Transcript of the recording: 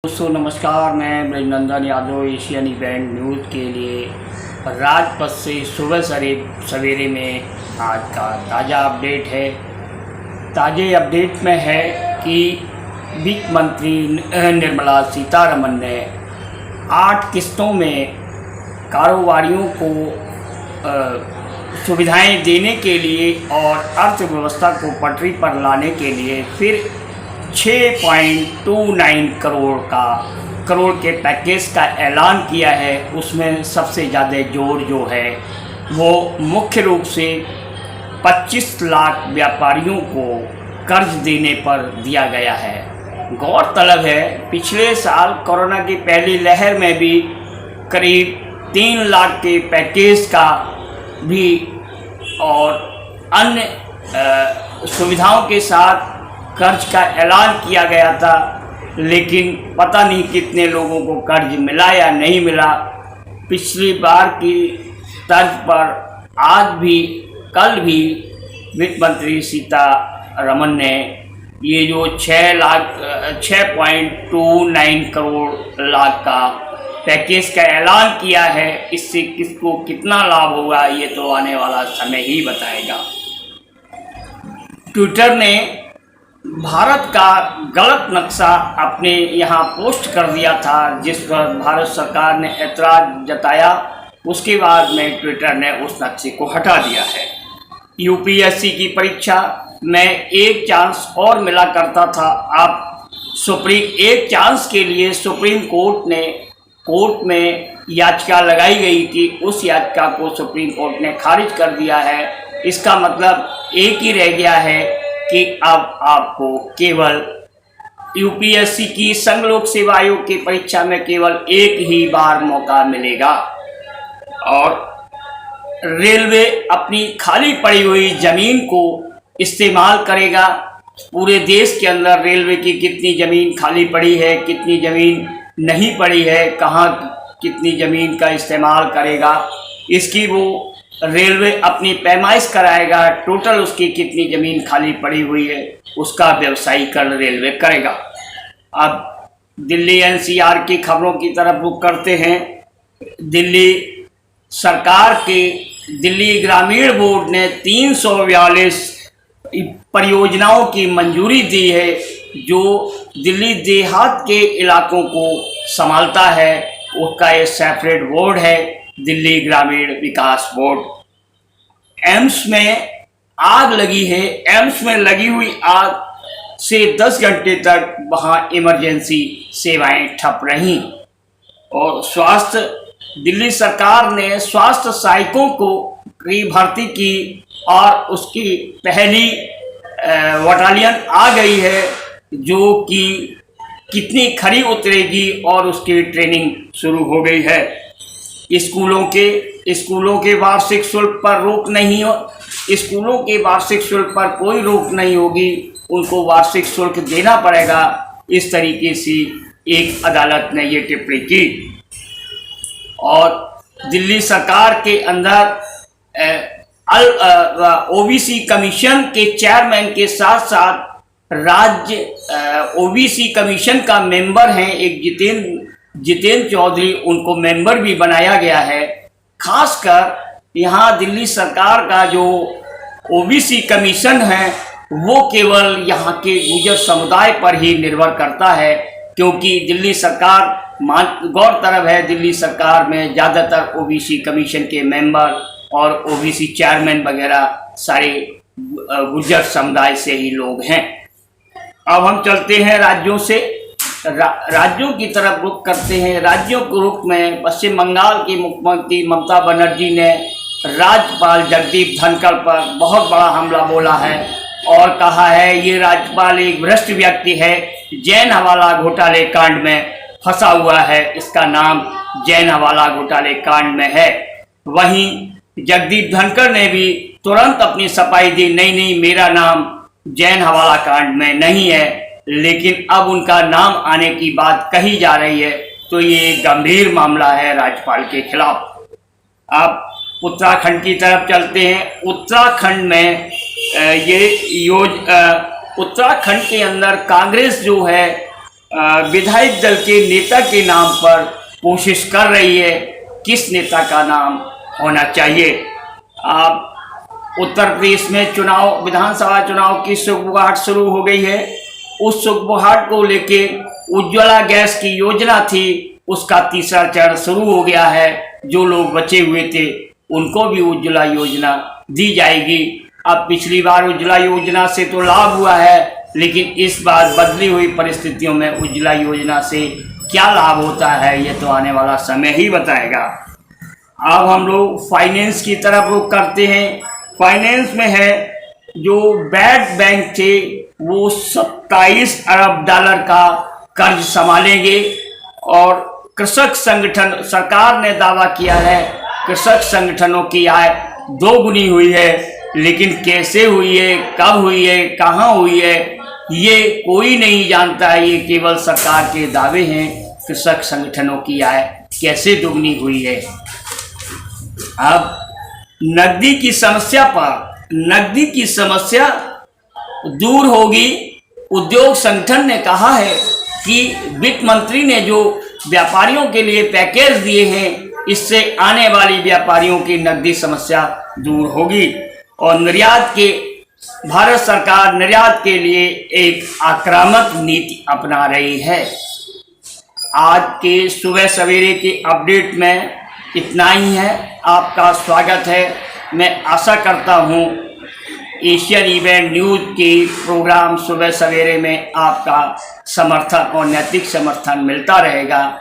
दोस्तों नमस्कार, मैं Brajnandan Yadav Asian event news के लिए राजपथ से सुबह सवेरे में आज का ताज़ा अपडेट है। ताज़े अपडेट में है कि वित्त मंत्री निर्मला सीतारमण ने 8 किस्तों में कारोबारियों को सुविधाएं देने के लिए और अर्थव्यवस्था को पटरी पर लाने के लिए फिर 6.29 करोड़ के पैकेज का ऐलान किया है। उसमें सबसे ज़्यादा जोर जो है वो मुख्य रूप से 25 लाख व्यापारियों को कर्ज देने पर दिया गया है। गौरतलब है पिछले साल कोरोना की पहली लहर में भी करीब 3 लाख के पैकेज का भी और अन्य सुविधाओं के साथ कर्ज का ऐलान किया गया था, लेकिन पता नहीं कितने लोगों को कर्ज मिला या नहीं मिला। पिछली बार की तर्ज पर आज भी कल भी वित्त मंत्री सीतारमण ने ये जो 6.29 करोड़ लाख का पैकेज का ऐलान किया है, इससे किसको कितना लाभ होगा ये तो आने वाला समय ही बताएगा। ट्विटर ने भारत का गलत नक्शा अपने यहाँ पोस्ट कर दिया था, जिस पर भारत सरकार ने ऐतराज़ जताया। उसके बाद में ट्विटर ने उस नक्शे को हटा दिया है। यूपीएससी की परीक्षा में एक चांस और मिला करता था। अब एक चांस के लिए सुप्रीम कोर्ट में याचिका लगाई गई थी। उस याचिका को सुप्रीम कोर्ट ने खारिज कर दिया है। इसका मतलब एक ही रह गया है कि अब आपको केवल यूपीएससी की संघ लोक सेवा आयोग की परीक्षा में केवल एक ही बार मौका मिलेगा। और रेलवे अपनी खाली पड़ी हुई ज़मीन को इस्तेमाल करेगा। पूरे देश के अंदर रेलवे की कितनी ज़मीन खाली पड़ी है, कितनी ज़मीन नहीं पड़ी है, कहाँ कितनी ज़मीन का इस्तेमाल करेगा, इसकी वो रेलवे अपनी पैमाइश कराएगा। टोटल उसकी कितनी ज़मीन खाली पड़ी हुई है उसका व्यवसायीकरण रेलवे करेगा। अब दिल्ली एनसीआर की खबरों की तरफ रुख करते हैं। दिल्ली सरकार के दिल्ली ग्रामीण बोर्ड ने 342 परियोजनाओं की मंजूरी दी है, जो दिल्ली देहात के इलाकों को संभालता है। उसका एक सेपरेट बोर्ड है, दिल्ली ग्रामीण विकास बोर्ड। एम्स में आग लगी है। एम्स में लगी हुई आग से 10 घंटे तक वहां इमरजेंसी सेवाएं ठप रहीं। और दिल्ली सरकार ने स्वास्थ्य सहायकों की भर्ती की और उसकी पहली बटालियन आ गई है, जो कि कितनी खरी उतरेगी और उसकी ट्रेनिंग शुरू हो गई है। स्कूलों के वार्षिक शुल्क पर रोक नहीं हो। स्कूलों के वार्षिक शुल्क पर कोई रोक नहीं होगी, उनको वार्षिक शुल्क देना पड़ेगा। इस तरीके से एक अदालत ने ये टिप्पणी की। और दिल्ली सरकार के अंदर ओबीसी कमीशन के चेयरमैन के साथ साथ राज्य ओबीसी कमीशन का मेंबर हैं एक जितेंद्र चौधरी, उनको मेंबर भी बनाया गया है। खासकर यहाँ दिल्ली सरकार का जो ओबीसी कमीशन है वो केवल यहाँ के गुर्जर समुदाय पर ही निर्भर करता है, क्योंकि दिल्ली सरकार गौरतलब है दिल्ली सरकार में ज़्यादातर ओबीसी कमीशन के मेंबर और ओबीसी चेयरमैन वगैरह सारे गुर्जर समुदाय से ही लोग हैं। अब हम चलते हैं राज्यों से राज्यों की तरफ रुख करते हैं। राज्यों के रुख में पश्चिम बंगाल की मुख्यमंत्री ममता बनर्जी ने राज्यपाल जगदीप धनखड़ पर बहुत बड़ा हमला बोला है और कहा है ये राज्यपाल एक भ्रष्ट व्यक्ति है, जैन हवाला घोटाले कांड में फंसा हुआ है। इसका नाम जैन हवाला घोटाले कांड में है। वहीं जगदीप धनखड़ ने भी तुरंत अपनी सफाई दी, नहीं मेरा नाम जैन हवाला कांड में नहीं है। लेकिन अब उनका नाम आने की बात कही जा रही है, तो ये एक गंभीर मामला है राज्यपाल के खिलाफ। अब उत्तराखंड की तरफ चलते हैं। उत्तराखंड में उत्तराखंड के अंदर कांग्रेस जो है विधायक दल के नेता के नाम पर कोशिश कर रही है। किस नेता का नाम होना चाहिए? उत्तर प्रदेश में चुनाव, विधानसभा चुनाव की सुगबुगाहट शुरू हो गई है। उस सुगबुगाहट को लेके उज्ज्वला गैस की योजना थी, उसका तीसरा चरण शुरू हो गया है। जो लोग बचे हुए थे उनको भी उज्ज्वला योजना दी जाएगी। अब पिछली बार उज्ज्वला योजना से तो लाभ हुआ है, लेकिन इस बार बदली हुई परिस्थितियों में उज्ज्वला योजना से क्या लाभ होता है ये तो आने वाला समय ही बताएगा। अब हम लोग फाइनेंस की तरफ रुख करते हैं। फाइनेंस में है जो बैड बैंक थे वो 27 अरब डॉलर का कर्ज संभालेंगे। और कृषक संगठन, सरकार ने दावा किया है कृषक संगठनों की आय 2 गुनी हुई है, लेकिन कैसे हुई है, कब हुई है, कहाँ हुई है, ये कोई नहीं जानता है। ये केवल सरकार के दावे हैं। कृषक संगठनों की आय कैसे दोगुनी हुई है? अब नकदी की समस्या पर, नकदी की समस्या दूर होगी। उद्योग संगठन ने कहा है कि वित्त मंत्री ने जो व्यापारियों के लिए पैकेज दिए हैं, इससे आने वाली व्यापारियों की नकदी समस्या दूर होगी। और निर्यात के, भारत सरकार निर्यात के लिए एक आक्रामक नीति अपना रही है। आज के सुबह सवेरे के अपडेट में इतना ही है। आपका स्वागत है। मैं आशा करता हूँ एशियन इवेंट न्यूज़ के प्रोग्राम सुबह सवेरे में आपका समर्थन और नैतिक समर्थन मिलता रहेगा।